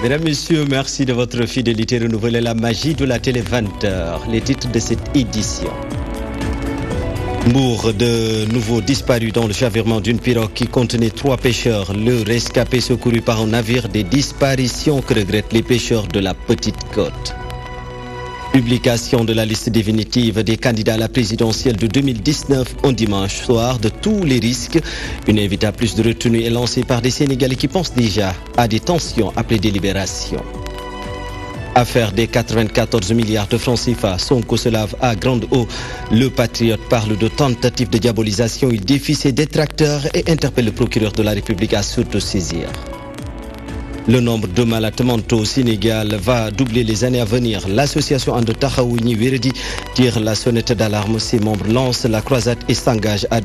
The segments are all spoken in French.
Mesdames, Messieurs, merci de votre fidélité renouvelée. La magie de la télé 20h, les titres de cette édition. Mbour, de nouveau disparu dans le chavirement d'une pirogue qui contenait 3 pêcheurs. Le rescapé secouru par un navire, des disparitions que regrettent les pêcheurs de la Petite Côte. Publication de la liste définitive des candidats à la présidentielle de 2019 un dimanche soir de tous les risques. Une invite à plus de retenue est lancée par des Sénégalais qui pensent déjà à des tensions après délibération. Affaire des 94 milliards de francs CFA, Sonko se lave à grande eau. Le patriote parle de tentative de diabolisation. Il défie ses détracteurs et interpelle le procureur de la République à s'autosaisir. Le nombre de malades mentaux au Sénégal va doubler les années à venir. L'association Ande Taxawu Ñi Wéradi tire la sonnette d'alarme. Ses membres lancent la croisade et s'engagent à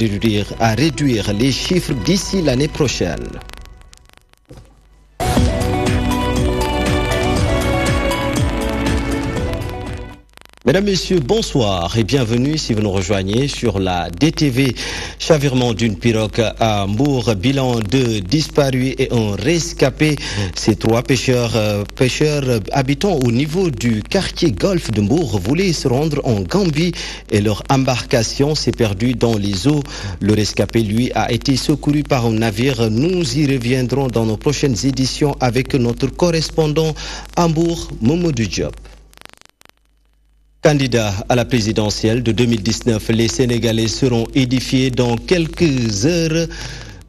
réduire les chiffres d'ici l'année prochaine. Mesdames, Messieurs, bonsoir et bienvenue si vous nous rejoignez sur la DTV. Chavirement d'une pirogue à Mbour, bilan de disparus et un rescapé. Ces 3 pêcheurs habitant au niveau du quartier golfe de Mbour voulaient se rendre en Gambie et leur embarcation s'est perdue dans les eaux. Le rescapé, lui, a été secouru par un navire. Nous y reviendrons dans nos prochaines éditions avec notre correspondant à Mbour, Mamadou Diop. Candidats à la présidentielle de 2019, les Sénégalais seront édifiés dans quelques heures.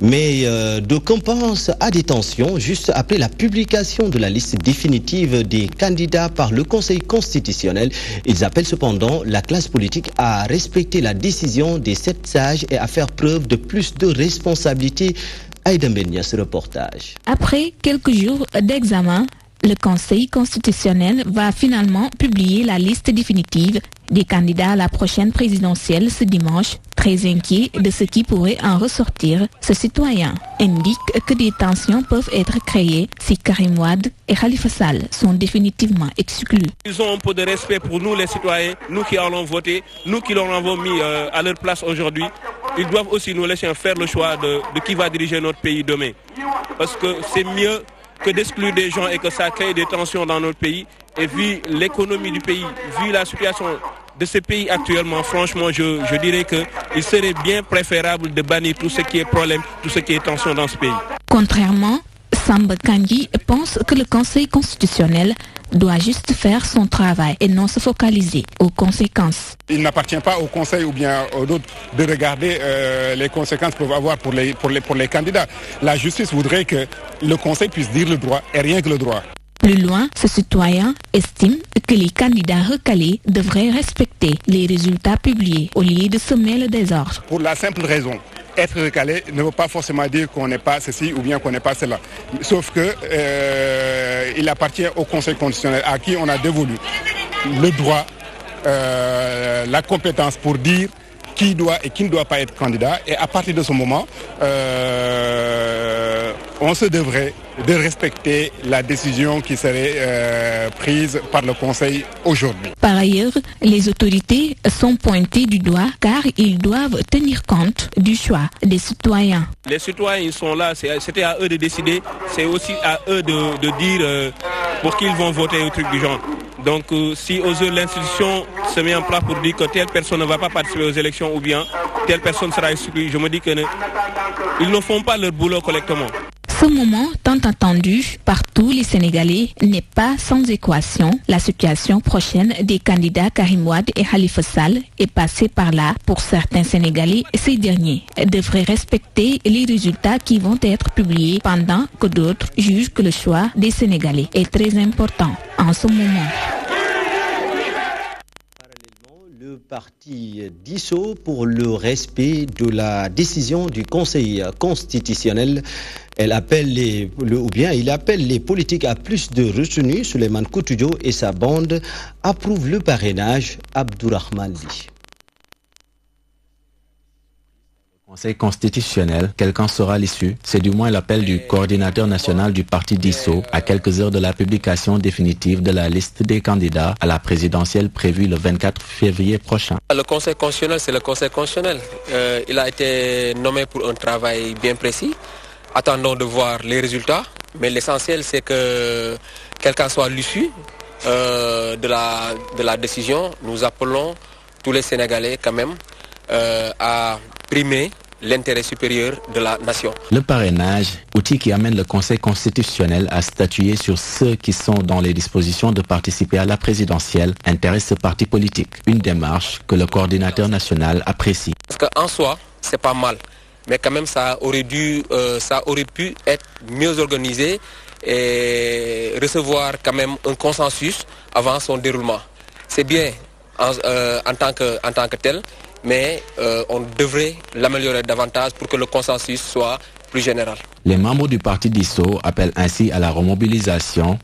Mais d'aucuns pensent à des tensions juste après la publication de la liste définitive des candidats par le Conseil constitutionnel. Ils appellent cependant la classe politique à respecter la décision des 7 sages et à faire preuve de plus de responsabilité. Aïda Mbenia, ce reportage. Après quelques jours d'examen, le Conseil constitutionnel va finalement publier la liste définitive des candidats à la prochaine présidentielle ce dimanche. Très inquiet de ce qui pourrait en ressortir, ce citoyen indique que des tensions peuvent être créées si Karim Wade et Khalifa Sall sont définitivement exclus. Ils ont un peu de respect pour nous les citoyens, nous qui allons voter, nous qui leur avons mis à leur place aujourd'hui. Ils doivent aussi nous laisser faire le choix de qui va diriger notre pays demain. Parce que c'est mieux que d'exclure des gens et que ça crée des tensions dans notre pays. Et vu l'économie du pays, vu la situation de ce pays actuellement, franchement, je dirais qu'il serait bien préférable de bannir tout ce qui est problème, tout ce qui est tension dans ce pays. Contrairement, Samba Kandji pense que le Conseil constitutionnel doit juste faire son travail et non se focaliser aux conséquences. Il n'appartient pas au Conseil ou bien aux autres de regarder les conséquences qu'ils peuvent avoir pour les candidats. La justice voudrait que le Conseil puisse dire le droit et rien que le droit. Plus loin, ce citoyen estime que les candidats recalés devraient respecter les résultats publiés au lieu de semer le désordre. Pour la simple raison, être recalé ne veut pas forcément dire qu'on n'est pas ceci ou bien qu'on n'est pas cela. Sauf que il appartient au Conseil constitutionnel à qui on a dévolu le droit, la compétence pour dire qui doit et qui ne doit pas être candidat. Et à partir de ce moment, on se devrait de respecter la décision qui serait prise par le Conseil aujourd'hui. Par ailleurs, les autorités sont pointées du doigt car ils doivent tenir compte du choix des citoyens. Les citoyens, ils sont là, c'était à eux de décider, c'est aussi à eux de dire pour qui ils vont voter au truc du genre. Donc si aux yeux l'institution se met en place pour dire que telle personne ne va pas participer aux élections ou bien telle personne sera exclue, je me dis qu'ils ne font pas leur boulot correctement. Ce moment tant attendu par tous les Sénégalais n'est pas sans équation. La situation prochaine des candidats Karim Wade et Khalifa Sall est passée par là pour certains Sénégalais. Ces derniers devraient respecter les résultats qui vont être publiés pendant que d'autres jugent que le choix des Sénégalais est très important en ce moment. Le parti dissous pour le respect de la décision du Conseil constitutionnel. Il appelle les politiques à plus de retenue. Souleymane Koutoudio et sa bande approuvent le parrainage. Abdourahmane Li. Conseil constitutionnel, quel qu'en sera l'issue, c'est du moins l'appel du coordinateur national du parti dissous à quelques heures de la publication définitive de la liste des candidats à la présidentielle prévue le 24 février prochain. Le Conseil constitutionnel, c'est le Conseil constitutionnel. Il a été nommé pour un travail bien précis. Attendons de voir les résultats. Mais l'essentiel, c'est que, quelle qu'en soit l'issue de la décision, nous appelons tous les Sénégalais quand même à primer l'intérêt supérieur de la nation. Le parrainage, outil qui amène le Conseil constitutionnel à statuer sur ceux qui sont dans les dispositions de participer à la présidentielle, intéresse ce parti politique. Une démarche que le coordinateur national apprécie. Parce qu'en soi, c'est pas mal. Mais quand même, ça aurait pu être mieux organisé et recevoir quand même un consensus avant son déroulement. C'est bien en tant que tel, mais on devrait l'améliorer davantage pour que le consensus soit plus général. Les membres du parti dissous appellent ainsi à la remobilisation.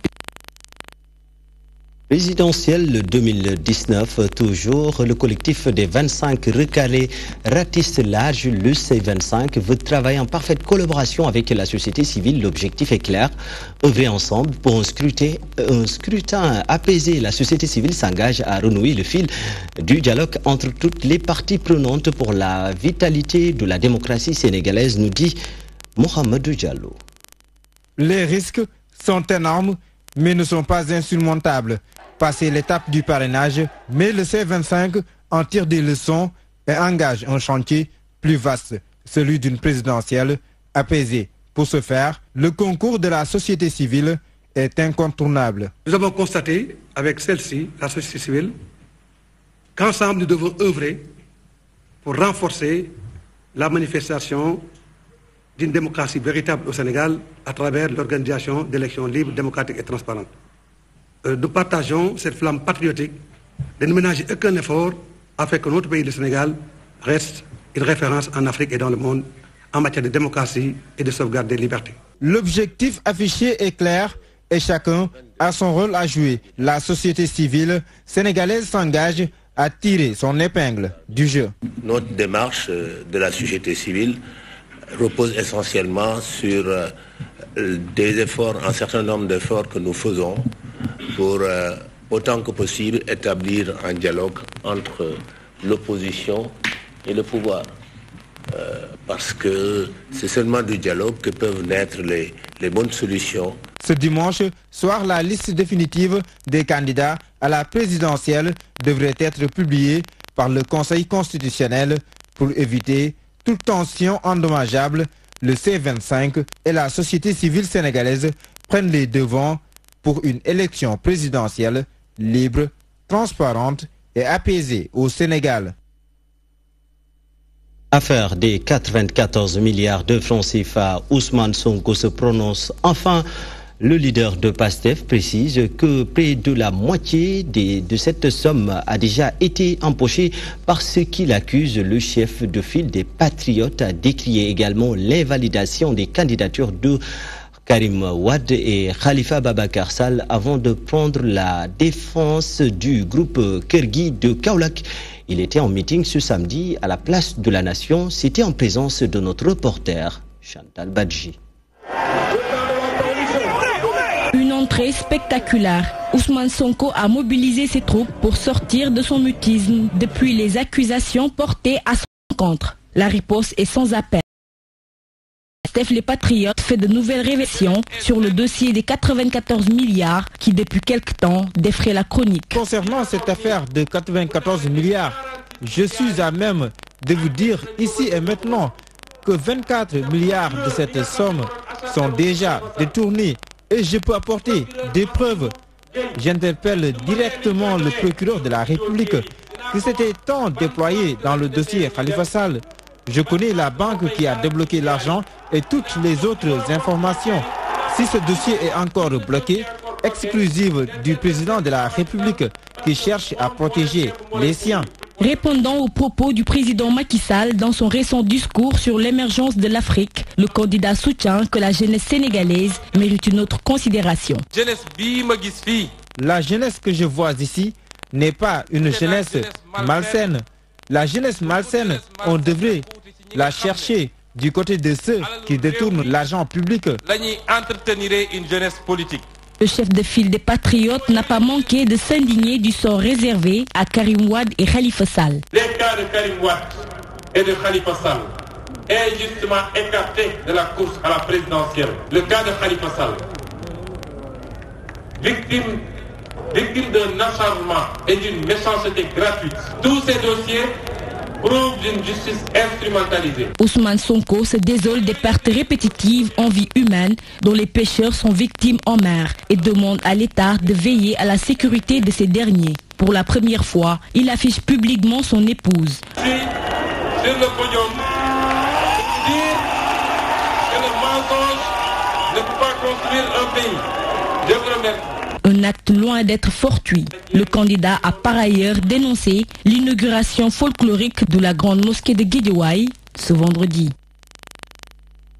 Présidentielle 2019, toujours, le collectif des 25 recalés ratisse large. Le C25 veut travailler en parfaite collaboration avec la société civile. L'objectif est clair, œuvrer ensemble pour un scrutin apaisé. La société civile s'engage à renouer le fil du dialogue entre toutes les parties prenantes pour la vitalité de la démocratie sénégalaise, nous dit Mohamedou Diallo. Les risques sont énormes, mais ne sont pas insurmontables. Passer l'étape du parrainage, mais le C25 en tire des leçons et engage un chantier plus vaste, celui d'une présidentielle apaisée. Pour ce faire, le concours de la société civile est incontournable. Nous avons constaté avec celle-ci, la société civile, qu'ensemble nous devons œuvrer pour renforcer la manifestation d'une démocratie véritable au Sénégal à travers l'organisation d'élections libres, démocratiques et transparentes. Nous partageons cette flamme patriotique de ne ménager aucun effort afin que notre pays, le Sénégal, reste une référence en Afrique et dans le monde en matière de démocratie et de sauvegarde des libertés. L'objectif affiché est clair et chacun a son rôle à jouer. La société civile sénégalaise s'engage à tirer son épingle du jeu. Notre démarche de la société civile repose essentiellement sur des efforts, un certain nombre d'efforts que nous faisons pour autant que possible établir un dialogue entre l'opposition et le pouvoir. Parce que c'est seulement du dialogue que peuvent naître les bonnes solutions. Ce dimanche soir, la liste définitive des candidats à la présidentielle devrait être publiée par le Conseil constitutionnel pour éviter toute tension endommageable. Le C25 et la société civile sénégalaise prennent les devants pour une élection présidentielle libre, transparente et apaisée au Sénégal. Affaire des 94 milliards de francs CFA, Ousmane Sonko se prononce enfin. Le leader de PASTEF précise que près de la moitié de cette somme a déjà été empochée par ce qu'il accuse le chef de file des Patriotes, a décrié également l'invalidation des candidatures de Karim Wade et Khalifa Babakar Sall avant de prendre la défense du groupe Kergui de Kaolack. Il était en meeting ce samedi à la place de la Nation. C'était en présence de notre reporter Chantal Badji. Une entrée spectaculaire. Ousmane Sonko a mobilisé ses troupes pour sortir de son mutisme depuis les accusations portées à son encontre. La riposte est sans appel. PASTEF les Patriotes fait de nouvelles révélations sur le dossier des 94 milliards qui depuis quelque temps défraie la chronique. Concernant cette affaire de 94 milliards, je suis à même de vous dire ici et maintenant que 24 milliards de cette somme sont déjà détournés et je peux apporter des preuves. J'interpelle directement le procureur de la République qui s'était tant déployé dans le dossier Khalifa Sall. Je connais la banque qui a débloqué l'argent et toutes les autres informations. Si ce dossier est encore bloqué, exclusive du président de la République qui cherche à protéger les siens. Répondant aux propos du président Macky Sall dans son récent discours sur l'émergence de l'Afrique, le candidat soutient que la jeunesse sénégalaise mérite une autre considération. La jeunesse que je vois ici n'est pas une jeunesse malsaine. La jeunesse malsaine, on devrait la chercher du côté de ceux qui détournent l'argent public. Le chef de file des Patriotes n'a pas manqué de s'indigner du sort réservé à Karim Wade et Khalifa Sall. Les cas de Karim Wade et de Khalifa Sall injustement écarté de la course à la présidentielle. Le cas de Khalifa Sall, victime d'un acharnement et d'une méchanceté gratuite. Tous ces dossiers prouvent d'une justice instrumentalisée. Ousmane Sonko se désole des pertes répétitives en vie humaine dont les pêcheurs sont victimes en mer et demande à l'État de veiller à la sécurité de ces derniers. Pour la première fois, il affiche publiquement son épouse. Sur le podium, dire que le mensonge ne peut pas construire un pays. Je vous remercie. Un acte loin d'être fortuit. Le candidat a par ailleurs dénoncé l'inauguration folklorique de la grande mosquée de Guédiawaye ce vendredi.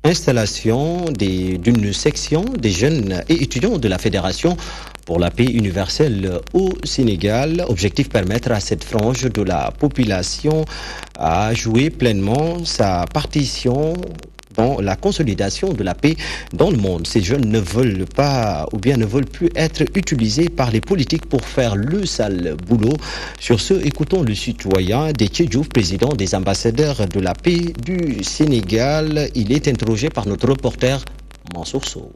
Installation d'une section des jeunes et étudiants de la Fédération pour la paix universelle au Sénégal. Objectif permettre à cette frange de la population à jouer pleinement sa partition dans la consolidation de la paix dans le monde. Ces jeunes ne veulent pas ou bien ne veulent plus être utilisés par les politiques pour faire le sale boulot. Sur ce, écoutons le citoyen Déthié Diouf, président des ambassadeurs de la paix du Sénégal. Il est interrogé par notre reporter Mansour Sow.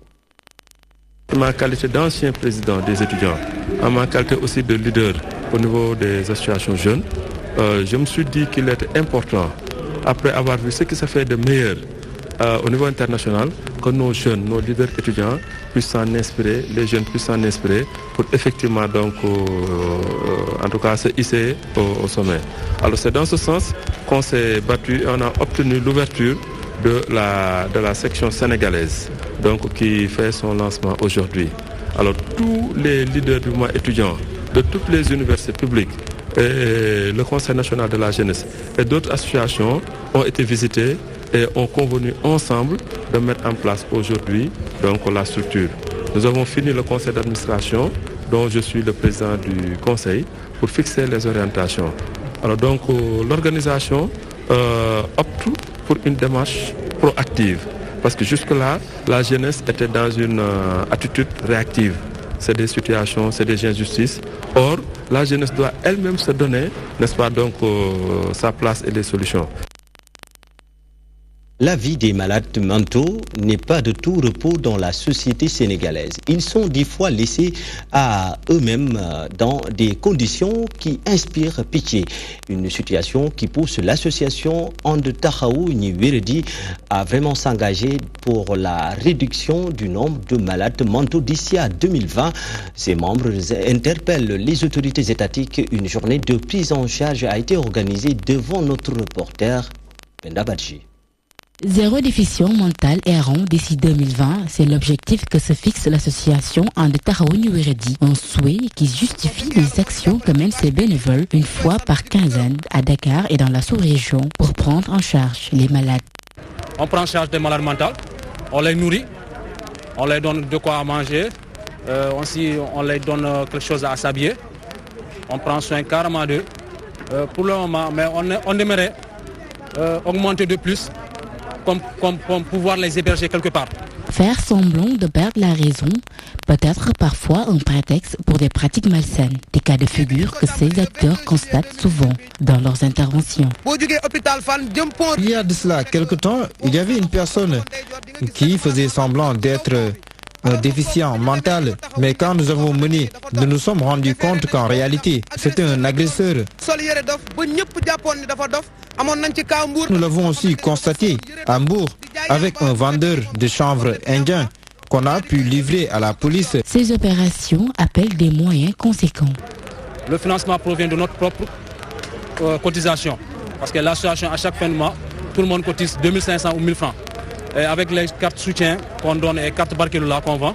En ma qualité d'ancien président des étudiants, en ma qualité aussi de leader au niveau des associations jeunes, je me suis dit qu'il était important, après avoir vu ce qui se fait de meilleur au niveau international, que nos jeunes, nos leaders étudiants puissent s'en inspirer, les jeunes puissent s'en inspirer pour effectivement donc, en tout cas se hisser au sommet. Alors c'est dans ce sens qu'on s'est battu et on a obtenu l'ouverture de la section sénégalaise, donc qui fait son lancement aujourd'hui. Alors tous les leaders du mouvement étudiant de toutes les universités publiques et le Conseil national de la jeunesse et d'autres associations ont été visités et ont convenu ensemble de mettre en place aujourd'hui donc la structure. Nous avons fini le conseil d'administration dont je suis le président du conseil pour fixer les orientations. Alors donc l'organisation opte pour une démarche proactive parce que jusque-là la jeunesse était dans une attitude réactive. C'est des situations, c'est des injustices. Or, la jeunesse doit elle-même se donner, n'est-ce pas, donc sa place et des solutions. La vie des malades mentaux n'est pas de tout repos dans la société sénégalaise. Ils sont des fois laissés à eux-mêmes dans des conditions qui inspirent pitié. Une situation qui pousse l'association And Taxawu Ñi Wéradi à vraiment s'engager pour la réduction du nombre de malades mentaux d'ici à 2020. Ses membres interpellent les autorités étatiques. Une journée de prise en charge a été organisée devant notre reporter Penda Badji. Zéro déficient mental errant d'ici 2020, c'est l'objectif que se fixe l'association And Taxawu Ñi Wéradi. Un souhait qui justifie les actions que mènent ses bénévoles une fois par quinzaine à Dakar et dans la sous-région pour prendre en charge les malades. On prend en charge des malades mentaux, on les nourrit, on leur donne de quoi manger, aussi on leur donne quelque chose à s'habiller. On prend soin carrément d'eux. Pour le moment, mais on aimerait augmenter de plus. Comme pouvoir les héberger quelque part. Faire semblant de perdre la raison peut être parfois un prétexte pour des pratiques malsaines, des cas de figure que ces acteurs constatent souvent dans leurs interventions. Il y a de cela quelque temps, il y avait une personne qui faisait semblant d'être un déficient mental, mais quand nous avons mené, nous nous sommes rendus compte qu'en réalité, c'était un agresseur. Nous l'avons aussi constaté à Mbour avec un vendeur de chanvre indien qu'on a pu livrer à la police. Ces opérations appellent des moyens conséquents. Le financement provient de notre propre cotisation, parce que l'association à chaque fin de mois, tout le monde cotise 2500 ou 1000 francs. Et avec les cartes soutien qu'on donne et les cartes Barkeloula qu'on vend,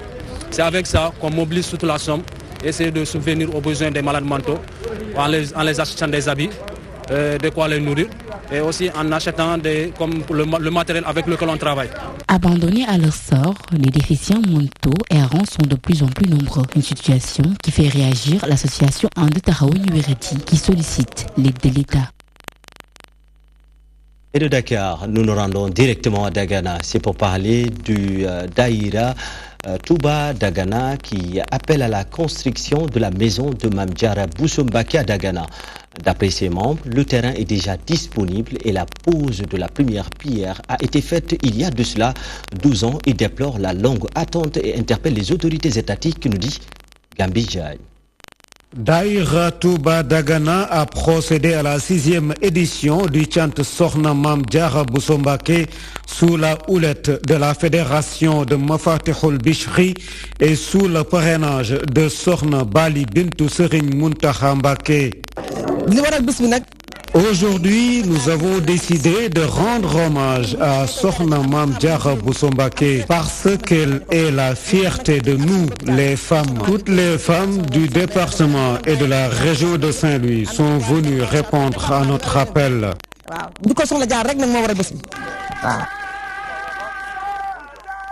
c'est avec ça qu'on mobilise toute la somme, essayer de subvenir aux besoins des malades mentaux en les achetant des habits, de quoi les nourrir et aussi en achetant comme le matériel avec lequel on travaille. Abandonnés à leur sort, les déficients mentaux errants sont de plus en plus nombreux. Une situation qui fait réagir l'association And Taxawu Ñi Wéradi qui sollicite l'aide de l'État. Et de Dakar, nous nous rendons directement à Dagana. C'est pour parler du Daïra Touba Dagana qui appelle à la construction de la maison de Mame Diarra Bousso Mbacké à Dagana. D'après ses membres, le terrain est déjà disponible et la pose de la première pierre a été faite il y a de cela 12 ans et déplore la longue attente et interpelle les autorités étatiques, nous dit Gambi Diagne. Daïra Touba Dagana a procédé à la 6e édition du Chant Sokhna Mame Diarra Bousso Mbacké sous la houlette de la Fédération de Mafatihul Bichri et sous le parrainage de Sokhna Bali Bintou Serigne Mountakha Mbacké. Aujourd'hui, nous avons décidé de rendre hommage à Sokhna Mame Diarra Bousso Mbacké parce qu'elle est la fierté de nous, les femmes. Toutes les femmes du département et de la région de Saint-Louis sont venues répondre à notre appel.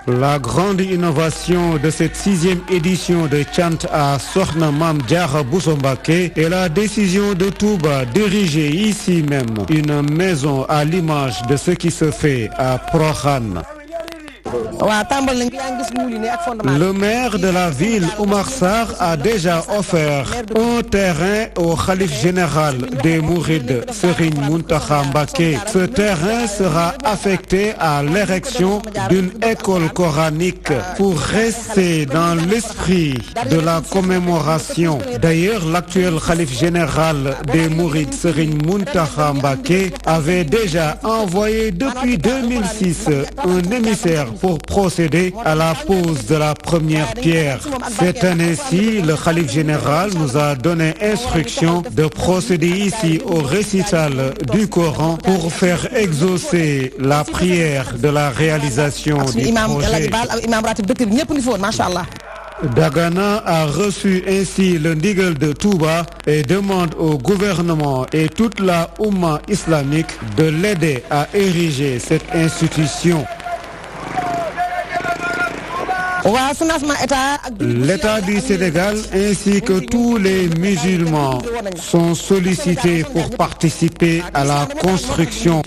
La grande innovation de cette 6e édition de Chant à Sokhna Mame Diarra Bousso Mbacké est la décision de Touba d'ériger ici même une maison à l'image de ce qui se fait à Prokhane. Le maire de la ville, Oumar Sarr, a déjà offert un terrain au khalife général des Mourides, Serigne Mountakha Mbacké. Ce terrain sera affecté à l'érection d'une école coranique pour rester dans l'esprit de la commémoration. D'ailleurs, l'actuel khalife général des Mourides, Serigne Mountakha Mbacké, avait déjà envoyé depuis 2006 un émissaire pour procéder à la pose de la première pierre. Cette année-ci, le khalife général nous a donné instruction de procéder ici au récital du Coran pour faire exaucer la prière de la réalisation du projet. Dagana a reçu ainsi le ndigal de Touba et demande au gouvernement et toute la Oumma islamique de l'aider à ériger cette institution. L'État du Sénégal ainsi que tous les musulmans sont sollicités pour participer à la construction.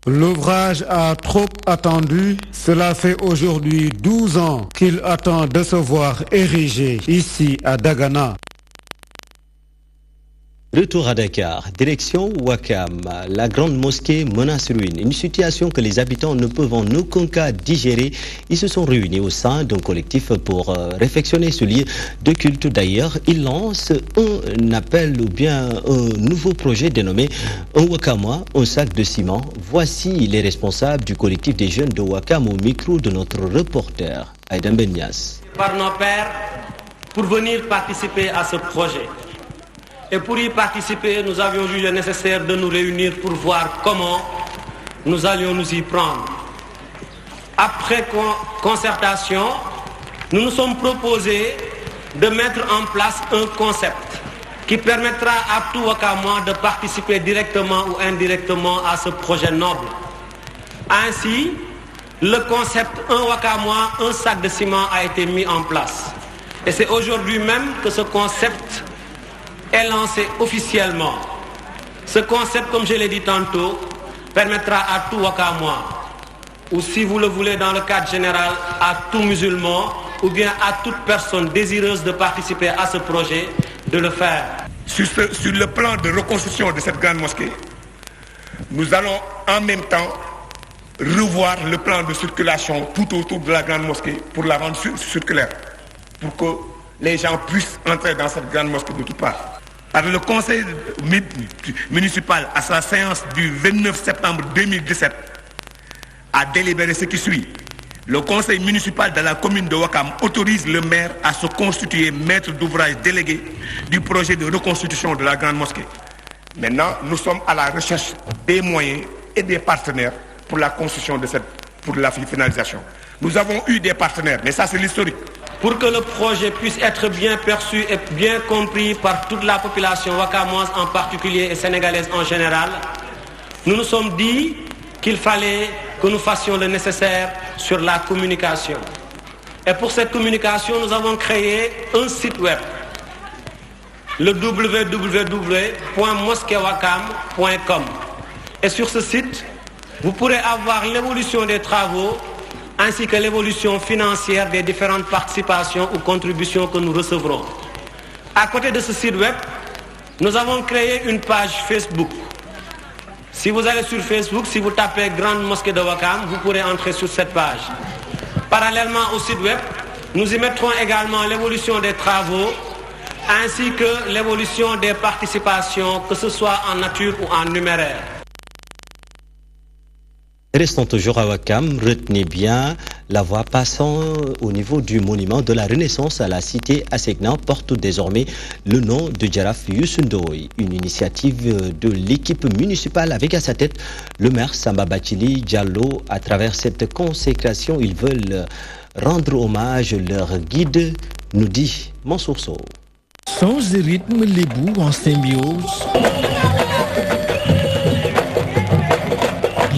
L'ouvrage a trop attendu. Cela fait aujourd'hui 12 ans qu'il attend de se voir érigé ici à Dagana. Retour à Dakar, direction Ouakam, la grande mosquée menace ruine, une situation que les habitants ne peuvent en aucun cas digérer. Ils se sont réunis au sein d'un collectif pour réfectionner ce lieu de culte. D'ailleurs, ils lancent un appel ou bien un nouveau projet dénommé Un Ouakamois, un sac de ciment. Voici les responsables du collectif des jeunes de Ouakam au micro de notre reporter, Aïdan Bennias. Par nos pères, pour venir participer à ce projet. Et pour y participer, nous avions jugé nécessaire de nous réunir pour voir comment nous allions nous y prendre. Après concertation, nous nous sommes proposés de mettre en place un concept qui permettra à tout Ouakamois de participer directement ou indirectement à ce projet noble. Ainsi, le concept Un Ouakamois, un sac de ciment a été mis en place. Et c'est aujourd'hui même que ce concept est lancé officiellement. Ce concept, comme je l'ai dit tantôt, permettra à tout Ouakamois, ou si vous le voulez dans le cadre général, à tout musulman, ou bien à toute personne désireuse de participer à ce projet, de le faire. Sur le plan de reconstruction de cette grande mosquée, nous allons en même temps revoir le plan de circulation tout autour de la grande mosquée pour la rendre circulaire, pour que les gens puissent entrer dans cette grande mosquée de toutes parts. Par le conseil municipal à sa séance du 29 septembre 2017 a délibéré ce qui suit. Le conseil municipal de la commune de Ouakam autorise le maire à se constituer maître d'ouvrage délégué du projet de reconstitution de la grande mosquée. Maintenant, nous sommes à la recherche des moyens et des partenaires pour la construction pour la finalisation. Nous avons eu des partenaires, mais ça c'est l'historique. Pour que le projet puisse être bien perçu et bien compris par toute la population ouakamoise en particulier et sénégalaise en général, nous nous sommes dit qu'il fallait que nous fassions le nécessaire sur la communication. Et pour cette communication, nous avons créé un site web, le www.mosqueewakam.com. Et sur ce site, vous pourrez avoir l'évolution des travaux ainsi que l'évolution financière des différentes participations ou contributions que nous recevrons. À côté de ce site web, nous avons créé une page Facebook. Si vous allez sur Facebook, si vous tapez Grande Mosquée de Ouakam, vous pourrez entrer sur cette page. Parallèlement au site web, nous y mettrons également l'évolution des travaux ainsi que l'évolution des participations, que ce soit en nature ou en numéraire. Restons toujours à Ouakam, retenez bien, la voie passant au niveau du monument de la Renaissance à la cité Assegna porte désormais le nom de Jaraf Youssou Ndoye, une initiative de l'équipe municipale avec à sa tête le maire Samba Bathily Diallo. À travers cette consécration, ils veulent rendre hommage à leur guide, nous dit Mansour Sow. Sons et rythmes lébou en symbiose.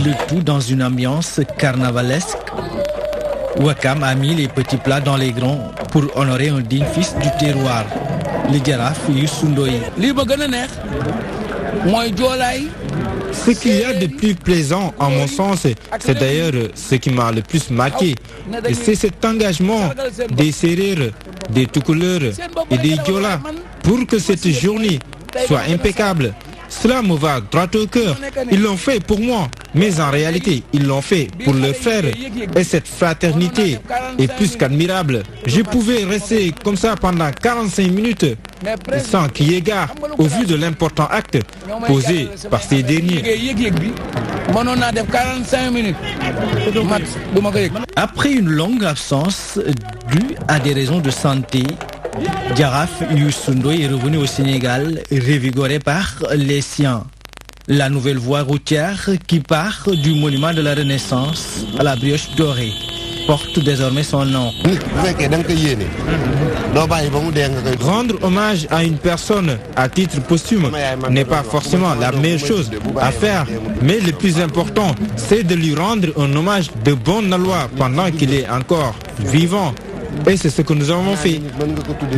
Le tout dans une ambiance carnavalesque. Ouakam a mis les petits plats dans les grands pour honorer un digne fils du terroir, le Jaraf Youssou Ndoye. Ce qu'il y a de plus plaisant, à mon sens, c'est d'ailleurs ce qui m'a le plus marqué. C'est cet engagement des Sérères, des Toucouleurs et des Diola pour que cette journée soit impeccable. Cela me va droit au cœur. Ils l'ont fait pour moi, mais en réalité, ils l'ont fait pour leurs frères. Et cette fraternité est plus qu'admirable. Je pouvais rester comme ça pendant 45 minutes, sans crier gare, au vu de l'important acte posé par ces derniers. Après une longue absence due à des raisons de santé, Jaraf Youssou Ndoye est revenu au Sénégal revigoré par les siens. La nouvelle voie routière qui part du monument de la Renaissance à la Brioche Dorée porte désormais son nom. Rendre hommage à une personne à titre posthume n'est pas forcément la meilleure chose à faire, mais le plus important, c'est de lui rendre un hommage de bonne loi pendant qu'il est encore vivant. Et c'est ce que nous avons fait.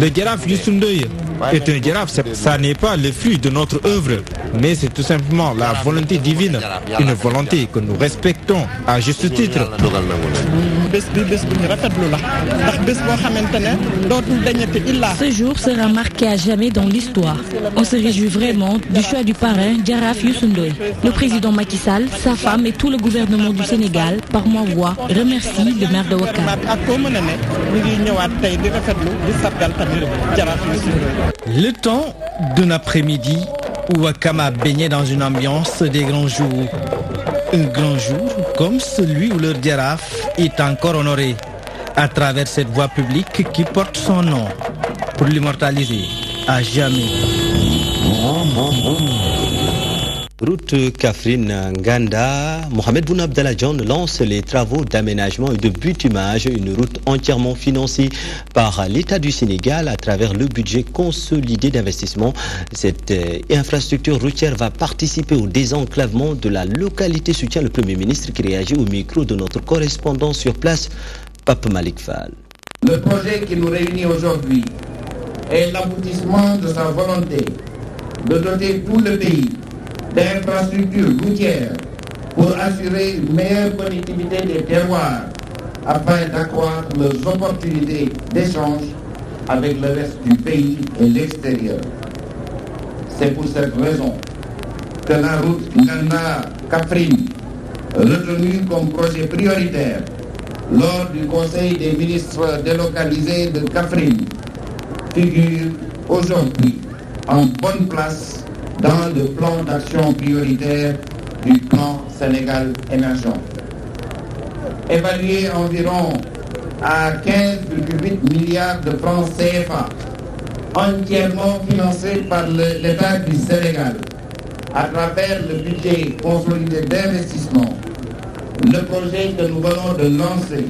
Le Jaraf Youssou Ndoye est un Jaraf, ça n'est pas le fruit de notre œuvre, mais c'est tout simplement la volonté divine, une volonté que nous respectons à juste titre. Ce jour sera marqué à jamais dans l'histoire. On se réjouit vraiment du choix du parrain Jaraf Youssou Ndoye. Le président Macky Sall, sa femme et tout le gouvernement du Sénégal, par ma voix, remercient le maire de Ouakam. Le temps d'un après-midi, Ouakam a baigné dans une ambiance des grands jours. Un grand jour comme celui où leur Jaraf est encore honoré à travers cette voie publique qui porte son nom pour l'immortaliser à jamais. Route Kaffrine Nganda, Mohamed Boun Abdallah Dionne lance les travaux d'aménagement et de bitumage, une route entièrement financée par l'État du Sénégal à travers le budget consolidé d'investissement. Cette infrastructure routière va participer au désenclavement de la localité, soutient le Premier ministre qui réagit au micro de notre correspondant sur place, Pape Malik Fall. Le projet qui nous réunit aujourd'hui est l'aboutissement de sa volonté de doter tout le pays d'infrastructures routières pour assurer une meilleure connectivité des terroirs afin d'accroître leurs opportunités d'échange avec le reste du pays et l'extérieur. C'est pour cette raison que la route Nganda-Kaffrine, retenue comme projet prioritaire lors du Conseil des ministres délocalisés de Kaffrine, figure aujourd'hui en bonne place dans le plan d'action prioritaire du plan Sénégal émergent. Évalué environ à 15,8 milliards de francs CFA, entièrement financé par l'État du Sénégal à travers le budget consolidé d'investissement, le projet que nous venons de lancer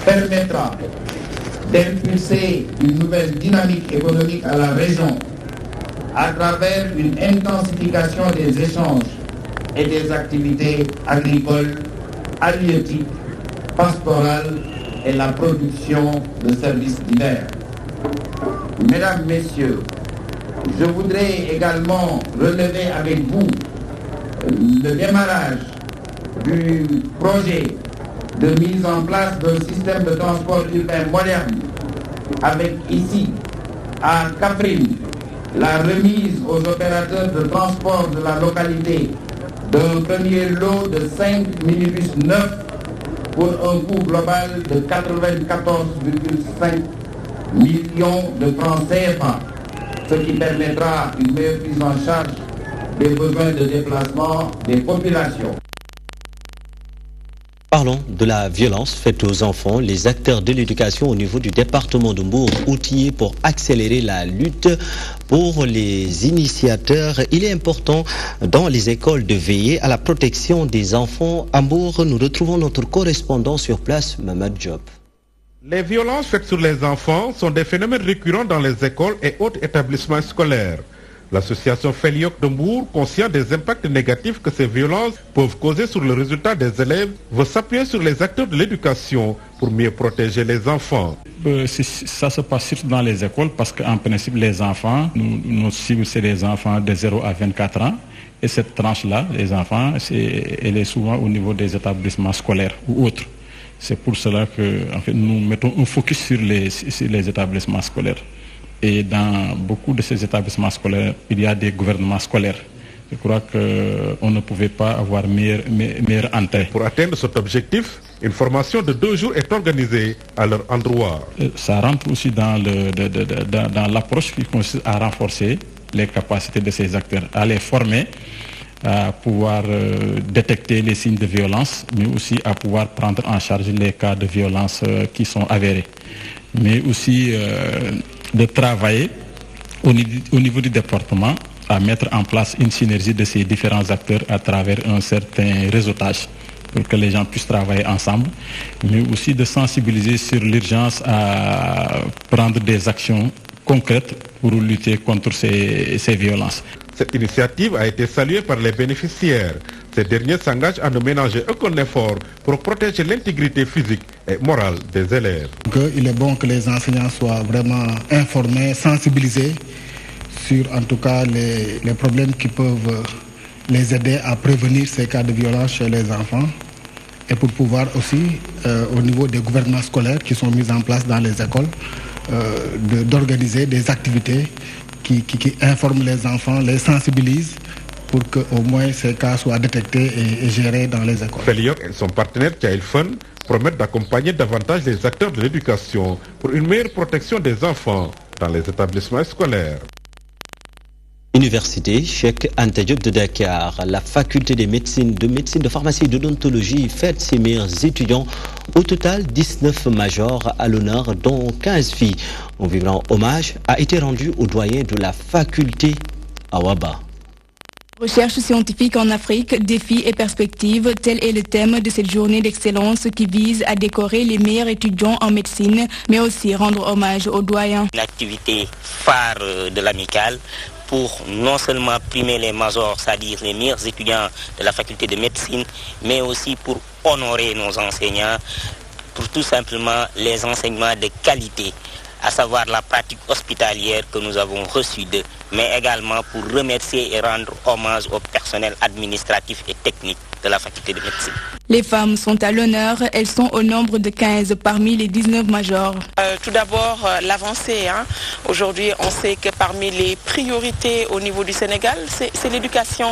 permettra d'impulser une nouvelle dynamique économique à la région à travers une intensification des échanges et des activités agricoles, halieutiques, pastorales et la production de services divers. Mesdames, Messieurs, je voudrais également relever avec vous le démarrage du projet de mise en place d'un système de transport urbain moderne, avec ici, à Kaffrine, la remise aux opérateurs de transport de la localité d'un premier lot de 5 minibus neufs pour un coût global de 94,5 millions de francs CFA, ce qui permettra une meilleure prise en charge des besoins de déplacement des populations. Parlons de la violence faite aux enfants. Les acteurs de l'éducation au niveau du département de Mbour, outillés pour accélérer la lutte. Pour les initiateurs, il est important dans les écoles de veiller à la protection des enfants. À Mbour, nous retrouvons notre correspondant sur place, Mamad Diop. Les violences faites sur les enfants sont des phénomènes récurrents dans les écoles et autres établissements scolaires. L'association Feliok de Mbour, conscient des impacts négatifs que ces violences peuvent causer sur le résultat des élèves, veut s'appuyer sur les acteurs de l'éducation pour mieux protéger les enfants. Ça se passe surtout dans les écoles parce qu'en principe, les enfants, nos cibles, c'est les enfants de 0 à 24 ans. Et cette tranche-là, les enfants, elle est souvent au niveau des établissements scolaires ou autres. C'est pour cela que en fait, nous mettons un focus sur les établissements scolaires. Et dans beaucoup de ces établissements scolaires, il y a des gouvernements scolaires. Je crois qu'on ne pouvait pas avoir meilleure entrée. Pour atteindre cet objectif, une formation de 2 jours est organisée à leur endroit. Ça rentre aussi dans l'approche qui consiste à renforcer les capacités de ces acteurs, à les former, à pouvoir détecter les signes de violence, mais aussi à pouvoir prendre en charge les cas de violence qui sont avérés. Mais aussi de travailler au niveau du département à mettre en place une synergie de ces différents acteurs à travers un certain réseautage pour que les gens puissent travailler ensemble, mais aussi de sensibiliser sur l'urgence à prendre des actions concrètes pour lutter contre ces violences. Cette initiative a été saluée par les bénéficiaires. Ces derniers s'engagent à ne ménager aucun effort pour protéger l'intégrité physique et morale des élèves. Il est bon que les enseignants soient vraiment informés, sensibilisés sur en tout cas les problèmes qui peuvent les aider à prévenir ces cas de violence chez les enfants. Et pour pouvoir aussi, au niveau des gouvernements scolaires qui sont mis en place dans les écoles, d'organiser des activités qui informent les enfants, les sensibilisent pour qu'au moins ces cas soient détectés et gérés dans les écoles. Feliok et son partenaire Child Fund promettent d'accompagner davantage les acteurs de l'éducation pour une meilleure protection des enfants dans les établissements scolaires. Université Cheikh Anta Diop de Dakar, la faculté de médecine, de pharmacie et d'odontologie fête ses meilleurs étudiants. Au total, 19 majors à l'honneur, dont 15 filles. Un vibrant hommage a été rendu au doyen de la faculté à Waba. Recherche scientifique en Afrique, défis et perspectives, tel est le thème de cette journée d'excellence qui vise à décorer les meilleurs étudiants en médecine, mais aussi rendre hommage aux doyens. Une activité phare de l'amicale pour non seulement primer les majors, c'est-à-dire les meilleurs étudiants de la faculté de médecine, mais aussi pour honorer nos enseignants, pour tout simplement les enseignements de qualité, à savoir la pratique hospitalière que nous avons reçue d'eux, mais également pour remercier et rendre hommage au personnel administratif et technique de la faculté de médecine. Les femmes sont à l'honneur, elles sont au nombre de 15 parmi les 19 majors. Tout d'abord, l'avancée. Aujourd'hui, on sait que parmi les priorités au niveau du Sénégal, c'est l'éducation.